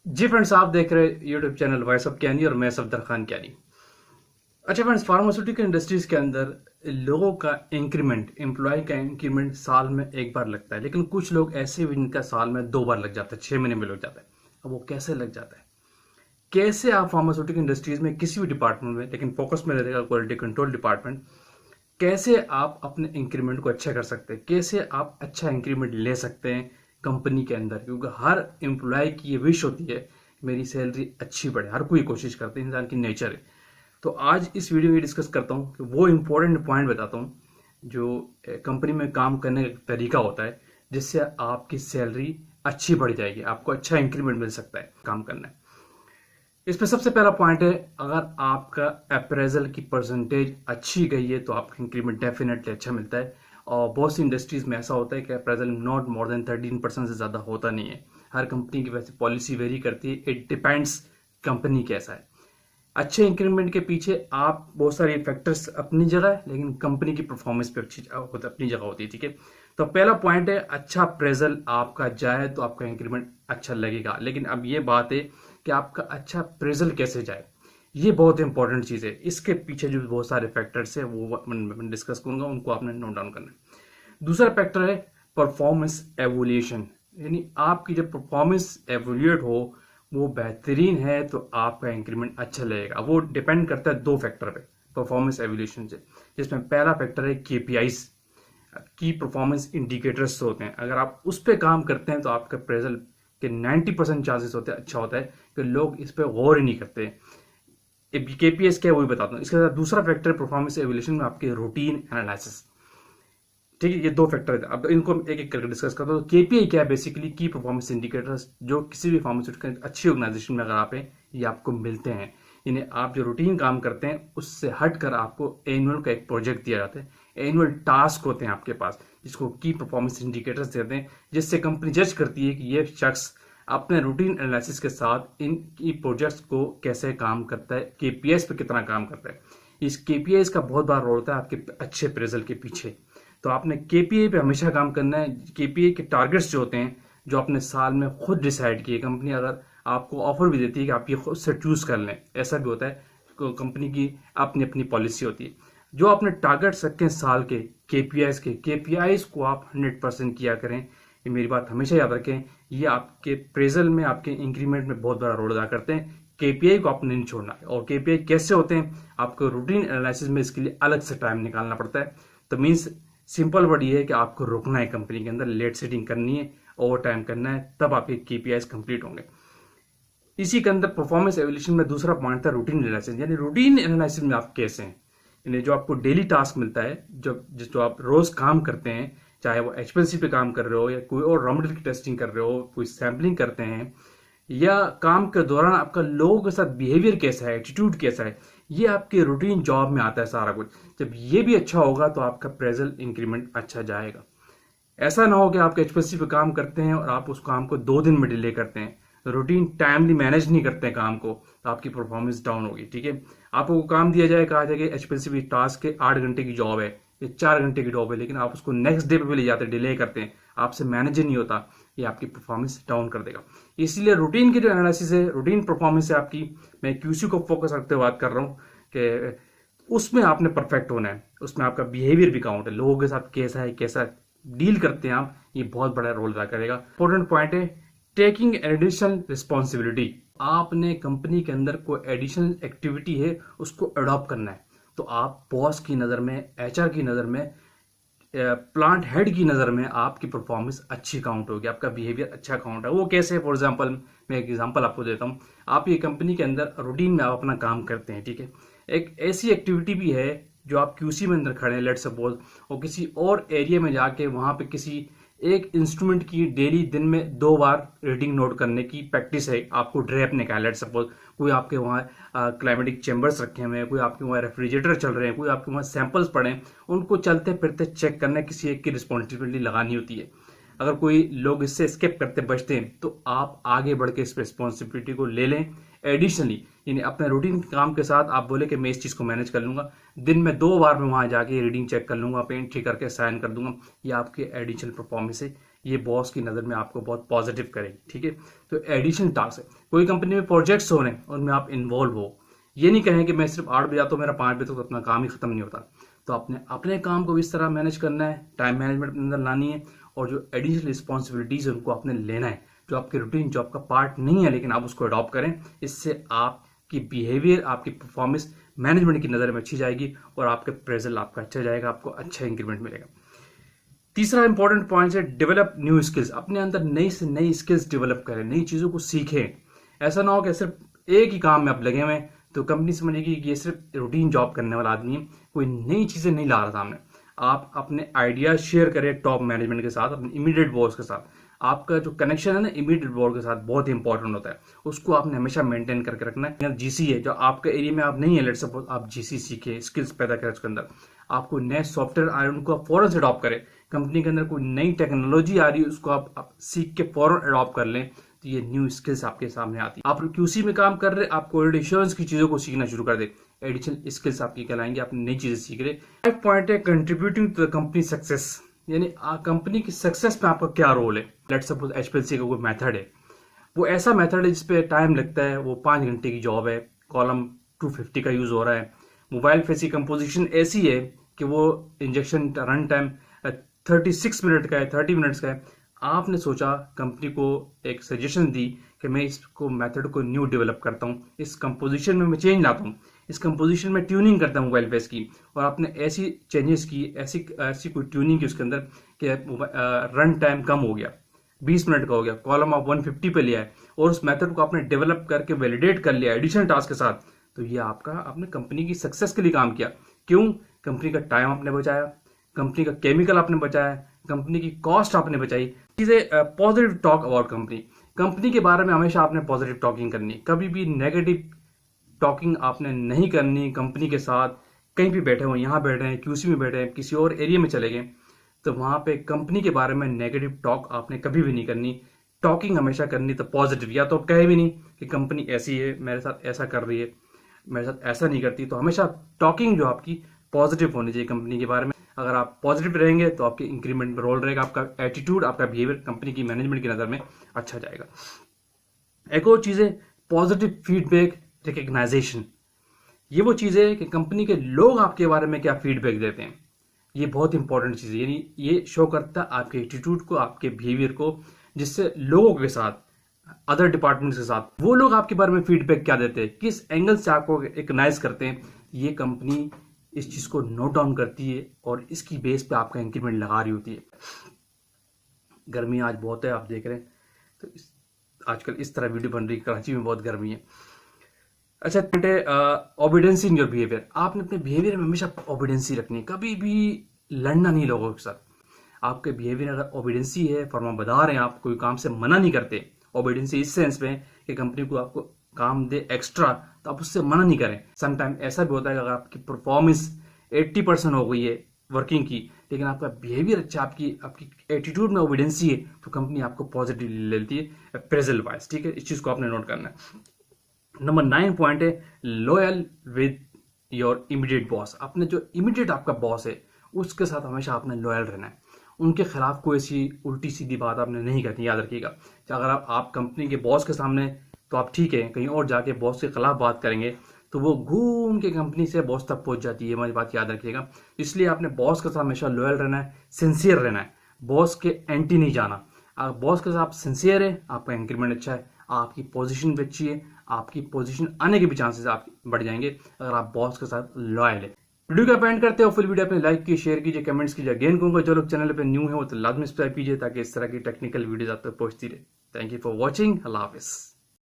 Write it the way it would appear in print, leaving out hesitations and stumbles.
जी friends, आप देख रहे हैं यूट्यूब चैनल वॉइस ऑफ कैनी और मैं सफदर खान कैनी। अच्छा फ्रेंड्स, फार्मास्यूटिकल इंडस्ट्रीज के अंदर लोगों का इंक्रीमेंट, एम्प्लॉय का इंक्रीमेंट साल में एक बार लगता है, लेकिन कुछ लोग ऐसे भी जिनका साल में 2 बार लग जाता है, 6 महीने में लग जाता है। अब वो कैसे लग जाता है? कैसे आप फार्मास्यूटिकल इंडस्ट्रीज में किसी भी डिपार्टमेंट में, लेकिन फोकस में रहेगा क्वालिटी कंट्रोल डिपार्टमेंट, कैसे आप अपने इंक्रीमेंट को अच्छा कर सकते हैं, कैसे आप अच्छा इंक्रीमेंट ले सकते हैं कंपनी के अंदर, क्योंकि हर एम्प्लॉय की ये विश होती है कि मेरी सैलरी अच्छी बढ़े। हर कोई कोशिश करते हैं, इंसान की नेचर है। तो आज इस वीडियो में डिस्कस करता हूँ कि वो इंपॉर्टेंट पॉइंट बताता हूँ जो कंपनी में काम करने का तरीका होता है, जिससे आपकी सैलरी अच्छी बढ़ जाएगी, आपको अच्छा इंक्रीमेंट मिल सकता है काम करना है। इसमें सबसे पहला पॉइंट है, अगर आपका अप्रेजल की परसेंटेज अच्छी गई है तो आपका इंक्रीमेंट डेफिनेटली अच्छा मिलता है। और बहुत सी इंडस्ट्रीज में ऐसा होता है कि अप्रेजल नॉट मोर देन 13% से ज़्यादा होता नहीं है। हर कंपनी की वैसे पॉलिसी वेरी करती है, इट डिपेंड्स कंपनी कैसा है। अच्छे इंक्रीमेंट के पीछे आप बहुत सारे फैक्टर्स अपनी जगह है, लेकिन कंपनी की परफॉर्मेंस पे अच्छी अपनी जगह होती है। ठीक है, तो पहला पॉइंट है, अच्छा अप्रेजल आपका जाए तो आपका इंक्रीमेंट अच्छा लगेगा। लेकिन अब ये बात है कि आपका अच्छा अप्रेजल कैसे जाए, ये बहुत इंपॉर्टेंट चीज़ है। इसके पीछे जो बहुत सारे फैक्टर्स है वो मैं डिस्कस करूंगा, उनको आपने नोट डाउन करना है। दूसरा फैक्टर है परफॉर्मेंस एवोल्यूशन, यानी आपकी जब परफॉर्मेंस एवोल्यूट हो, वो बेहतरीन है तो आपका इंक्रीमेंट अच्छा लगेगा। वो डिपेंड करता है दो फैक्टर पे परफॉर्मेंस एवोल्यूशन से, जिसमें पहला फैक्टर है केपीआईस, की परफॉर्मेंस इंडिकेटर्स होते हैं। अगर आप उस पर काम करते हैं तो आपका अप्रेजल के 90% चांसेस होते हैं अच्छा होता है, कि लोग इस पर गौर ही नहीं करते। केपीएस क्या है वो भी बताता हूँ। इसके साथ दूसरा फैक्टर परफॉर्मेंस एवोल्यूशन में आपके रूटीन एनालिसिस। ठीक है, ये दो फैक्टर है। अब इनको एक एक करके डिस्कस करते हैं। तो केपीआई क्या है? बेसिकली की परफॉर्मेंस इंडिकेटर्स, जो किसी भी फार्मास्यूटिकल अच्छी ऑर्गेनाइजेशन में अगर आप हैं, ये आपको मिलते हैं। इन्हें आप जो रूटीन काम करते हैं उससे हटकर आपको एनुअल का एक प्रोजेक्ट दिया जाता है, एनुअल टास्क होते हैं आपके पास, जिसको की परफॉर्मेंस इंडिकेटर्स देते हैं, जिससे कंपनी जज करती है कि ये शख्स अपने रूटीन एनालिसिस के साथ इन की प्रोजेक्ट्स को कैसे काम करता है, केपीएस पे कितना काम करता है। इस केपीएस का बहुत बड़ा रोल होता है आपके अच्छे अप्रेजल के पीछे। तो आपने केपीआई पे हमेशा काम करना है। केपीआई के टारगेट्स जो होते हैं, जो आपने साल में खुद डिसाइड किए, कंपनी अगर आपको ऑफर भी देती है कि आप ये खुद से चूज कर लें, ऐसा भी होता है। कंपनी की अपनी अपनी पॉलिसी होती है। जो आपने टारगेट्स रखे हैं साल के केपीआईस को आप 100% किया करें। ये मेरी बात हमेशा याद रखें, ये आपके प्रेजल में, आपके इंक्रीमेंट में बहुत बड़ा रोल अदा करते हैं। केपीआई को आपने नहीं छोड़ना है। और केपीआई कैसे होते हैं, आपको रूटीन एनालिसिस में इसके लिए अलग से टाइम निकालना पड़ता है। तो मीन्स सिंपल वर्ड ये है कि आपको रुकना है कंपनी के अंदर, लेट सेटिंग करनी है, ओवर टाइम करना है, तब आपके केपीआईस कंप्लीट होंगे। इसी के अंदर परफॉर्मेंस एवोल्यूशन में दूसरा पॉइंट था रूटीन एनालिसिस, यानी रूटीन एनालिसिस में आप कैसे हैं। यानी जो आपको डेली टास्क मिलता है, जो आप रोज काम करते हैं, चाहे वो एचपीएलसी पे काम कर रहे हो या कोई और रॉ मटेरियल की टेस्टिंग कर रहे हो, कोई सैम्पलिंग करते हैं, या काम के दौरान आपका लोगों के साथ बिहेवियर कैसा है, एटीट्यूड कैसा है, ये आपके रूटीन जॉब में आता है सारा कुछ। जब ये भी अच्छा होगा तो आपका प्रेजल इंक्रीमेंट अच्छा जाएगा। ऐसा ना हो कि आप एचपीएलसी पे काम करते हैं और आप उस काम को 2 दिन में डिले करते हैं, रूटीन टाइमली मैनेज नहीं करते हैं काम को, तो आपकी परफॉर्मेंस डाउन होगी। ठीक है, आपको काम दिया जाए, कहा जाए कि एचपीएलसी भी टास्क के 8 घंटे की जॉब है, ये 4 घंटे की जॉब है, लेकिन आप उसको नेक्स्ट डे पे भी ले जाते हैं, डिले करते हैं, आपसे मैनेज नहीं होता, ये आपकी परफॉर्मेंस डाउन कर देगा। इसलिए रूटीन की जो एनालिसिस है, रूटीन परफॉर्मेंस है आपकी, मैं क्यूसी को फोकस रखते हुए बात कर रहा हूँ कि उसमें आपने परफेक्ट होना है। उसमें आपका बिहेवियर भी काउंट है, लोगों के साथ कैसा है, कैसा डील करते हैं आप, ये बहुत बड़ा रोल अदा करेगा। इंपॉर्टेंट पॉइंट है टेकिंग एडिशनल रिस्पॉन्सिबिलिटी। आपने कंपनी के अंदर कोई एडिशनल एक्टिविटी है उसको अडॉप्ट करना है, तो आप बॉस की नज़र में, एचआर की नज़र में, प्लांट हेड की नज़र में आपकी परफॉर्मेंस अच्छी काउंट होगी, आपका बिहेवियर अच्छा काउंट है। वो कैसे? फॉर एग्जांपल, मैं एक एग्जांपल आपको देता हूँ। आप ये कंपनी के अंदर रूटीन में आप अपना काम करते हैं, ठीक है, एक ऐसी एक्टिविटी भी है जो आप क्यूसी में अंदर खड़े हैं, लेट सपोज, और किसी और एरिया में जाके वहां पे किसी एक इंस्ट्रूमेंट की डेली दिन में 2 बार रीडिंग नोट करने की प्रैक्टिस है, आपको ड्रे अपने का, लेट सपोज कोई आपके वहाँ क्लाइमेटिक चैम्बर्स रखे हुए हैं, कोई आपके वहाँ रेफ्रिजरेटर चल रहे हैं, कोई आपके वहाँ सैंपल्स पड़े हैं, उनको चलते फिरते चेक करना किसी एक की रिस्पॉन्सिबिलिटी लगानी होती है। अगर कोई लोग इससे स्किप करते बचते हैं तो आप आगे बढ़ के इस रिस्पॉन्सिबिलिटी को ले लें एडिशनली, यानी अपने रूटीन काम के साथ आप बोले कि मैं इस चीज़ को मैनेज कर लूंगा, दिन में 2 बार मैं वहां जाके रीडिंग चेक कर लूंगा, पेंट ठीक करके साइन कर दूंगा, ये आपके एडिशनल परफॉर्मेंस है, ये बॉस की नज़र में आपको बहुत पॉजिटिव करेगी, ठीक है। तो एडिशनल टास्क है, कोई कंपनी में प्रोजेक्ट्स हो रहे हैं उनमें आप इन्वॉल्व हो। ये नहीं कहें कि मैं सिर्फ 8 बजे आता हूँ, मेरा 5 बजे तक तो अपना काम ही खत्म नहीं होता। तो आपने अपने काम को इस तरह मैनेज करना है, टाइम मैनेजमेंट अपने अंदर लानी है, और जो एडिशनल रिस्पॉन्सिबिलिटीज है उनको आपने लेना है, जो आपके रूटीन जॉब का पार्ट नहीं है लेकिन आप उसको अडॉप्ट करें। इससे आपकी बिहेवियर, आपकी परफॉर्मेंस मैनेजमेंट की नज़र में अच्छी जाएगी और आपके प्रेजल आपका अच्छा जाएगा, आपको अच्छा इंक्रीमेंट मिलेगा। तीसरा इंपॉर्टेंट पॉइंट है डेवलप न्यू स्किल्स। अपने अंदर नई से नई स्किल्स डेवलप करें, नई चीज़ों को सीखें। ऐसा ना हो कि सिर्फ एक ही काम में आप लगे हुए हैं तो कंपनी समझेगी कि ये सिर्फ रूटीन जॉब करने वाला आदमी है, कोई नई चीज़ें नहीं ला रहा सामने। आप अपने आइडियाज शेयर करें टॉप मैनेजमेंट के साथ, अपने इमीडिएट बॉस के साथ। आपका जो कनेक्शन है ना इमीडिएट बॉस के साथ बहुत ही इंपॉर्टेंट होता है, उसको आपने हमेशा मेंटेन करके रखना है। जीसी है जो आपके एरिया में आप नहीं है, लेट सपोज आप जीसी सीखे, स्किल्स पैदा करें उसके अंदर। आपको नए सॉफ्टवेयर आ रहे हैं उनको आप फौरन से अडॉप्ट करें। कंपनी के अंदर कोई नई टेक्नोलॉजी आ रही है उसको आप सीख के फौरन अडॉप्ट कर लें, तो ये न्यू स्किल्स आपके सामने आती है। आप क्यूसी में काम कर रहे हैं, आप क्वालिटी एश्योरेंस की चीज़ों को सीखना शुरू कर दे, एडिशनल स्किल्स आपकी कहलाएंगे, आप नई चीज़ें सीख रहे। 5 पॉइंट है contributing to the company success, यानी कंपनी की सक्सेस में आपका क्या रोल है। लेट्स सपोज एचपीएलसी का कोई मेथड है, वो ऐसा मेथड है जिसपे टाइम लगता है, वो 5 घंटे की जॉब है, कॉलम 250 का यूज़ हो रहा है। मोबाइल फेस की कंपोजिशन ऐसी है कि वो इंजेक्शन रन टाइम 36 मिनट का है, 30 मिनट्स का है। आपने सोचा, कंपनी को एक सजेशन दी कि मैं इसको मेथड को न्यू डेवलप करता हूँ, इस कंपोजिशन में मैं चेंज लाता हूँ, इस कंपोजिशन में ट्यूनिंग करता हूँ मोबाइल फेस की, और आपने ऐसी चेंजेस की, ऐसी कोई ट्यूनिंग की उसके अंदर कि रन टाइम कम हो गया, 20 मिनट का हो गया, कॉलम आप 150 पे लिया है, और उस मेथड को आपने डेवलप करके वैलिडेट कर लिया एडिशनल टास्क के साथ, तो ये आपका आपने कंपनी की सक्सेस के लिए काम किया। क्यों? कंपनी का टाइम आपने बचाया, कंपनी का केमिकल आपने बचाया, कंपनी की कॉस्ट आपने बचाई। चीजें positive talk about company, company के बारे में हमेशा आपने पॉजिटिव टॉकिंग करनी, कभी भी नेगेटिव टॉकिंग आपने नहीं करनी। कंपनी के साथ कहीं भी बैठे हो, यहाँ बैठे हैं, क्यूसी में बैठे हैं, किसी और एरिया में चले गए, तो वहां पे कंपनी के बारे में नेगेटिव टॉक आपने कभी भी नहीं करनी। टॉकिंग हमेशा करनी तो पॉजिटिव, या तो आप कहे भी नहीं कि कंपनी ऐसी है, मेरे साथ ऐसा कर रही है, मेरे साथ ऐसा नहीं करती, तो हमेशा टॉकिंग जो आपकी पॉजिटिव होनी चाहिए कंपनी के बारे में। अगर आप पॉजिटिव रहेंगे तो आपके इंक्रीमेंट में रोल रहेगा, आपका एटीट्यूड, आपका बिहेवियर कंपनी की मैनेजमेंट की नज़र में अच्छा जाएगा। एक और चीज़ है पॉजिटिव फीडबैक रिकग्नाइजेशन। ये वो चीज़ है कि कंपनी के लोग आपके बारे में क्या फीडबैक देते हैं, ये बहुत इंपॉर्टेंट चीज़ है। यानी ये शो करता है आपके एटीट्यूड को, आपके बिहेवियर को, जिससे लोगों के साथ, अदर डिपार्टमेंट्स के साथ, वो लोग आपके बारे में फीडबैक क्या देते हैं, किस एंगल से आपको रिकग्नाइज करते हैं। ये कंपनी इस चीज़ को नोट डाउन करती है और इसकी बेस पे आपका इंक्रीमेंट लगा रही होती है। गर्मी आज बहुत है, आप देख रहे हैं, तो आजकल इस तरह वीडियो बन रही है, कराची में बहुत गर्मी है। अच्छा, ओबीडेंसी इन योर बिहेवियर। आपने अपने बिहेवियर में हमेशा ओबीडेंसी रखनी है, कभी भी लड़ना नहीं लोगों के साथ। आपके बिहेवियर अगर ओबीडेंसी है, फरमा बता रहे हैं, आप कोई काम से मना नहीं करते, ओबीडेंसी इस सेंस में कि कंपनी को आपको काम दे एक्स्ट्रा तो आप उससे मना नहीं करें। समटाइम ऐसा भी होता है कि अगर आपकी परफॉर्मेंस 80% हो गई है वर्किंग की, लेकिन आपका बिहेवियर अच्छा, आपकी एटीट्यूड में ओबीडेंसी है, तो कंपनी आपको पॉजिटिवली लेती है प्रेजल वाइज, ठीक है। इस चीज़ को आपने नोट करना है। नंबर 9 पॉइंट है loyal with your immediate boss. आपने जो इमीडिएट आपका बॉस है उसके साथ हमेशा आपने लॉयल रहना है, उनके खिलाफ कोई ऐसी उल्टी सीधी बात आपने नहीं करनी। याद रखिएगा, अगर आप कंपनी के बॉस के सामने तो आप ठीक है, कहीं और जाके बॉस के खिलाफ बात करेंगे तो वो घूम के कंपनी से बॉस तक पहुंच जाती है, हमारी बात याद रखिएगा। इसलिए आपने बॉस के साथ हमेशा लॉयल रहना है, सिंसियर रहना है, बॉस के एंटी नहीं जाना। अगर बॉस के साथ आप सिंसियर है, आपका इंक्रीमेंट अच्छा है, आपकी पोजीशन भी अच्छी है, आपकी पोजीशन आने के भी चांसेस आप बढ़ जाएंगे अगर आप बॉस के साथ लॉयल है। वीडियो का पेंट करते हो, फुल वीडियो अपने लाइक कीजिए, शेयर कीजिए, कमेंट्स कीजिए। अगेन कहूँगा जो लोग चैनल पे न्यू है वो तो लाजमी सब्सक्राइब कीजिए ताकि इस तरह की टेक्निकल वीडियोस आप तक पहुंचती रहे। थैंक यू फॉर वॉचिंग, अल्लाह हाफिज़।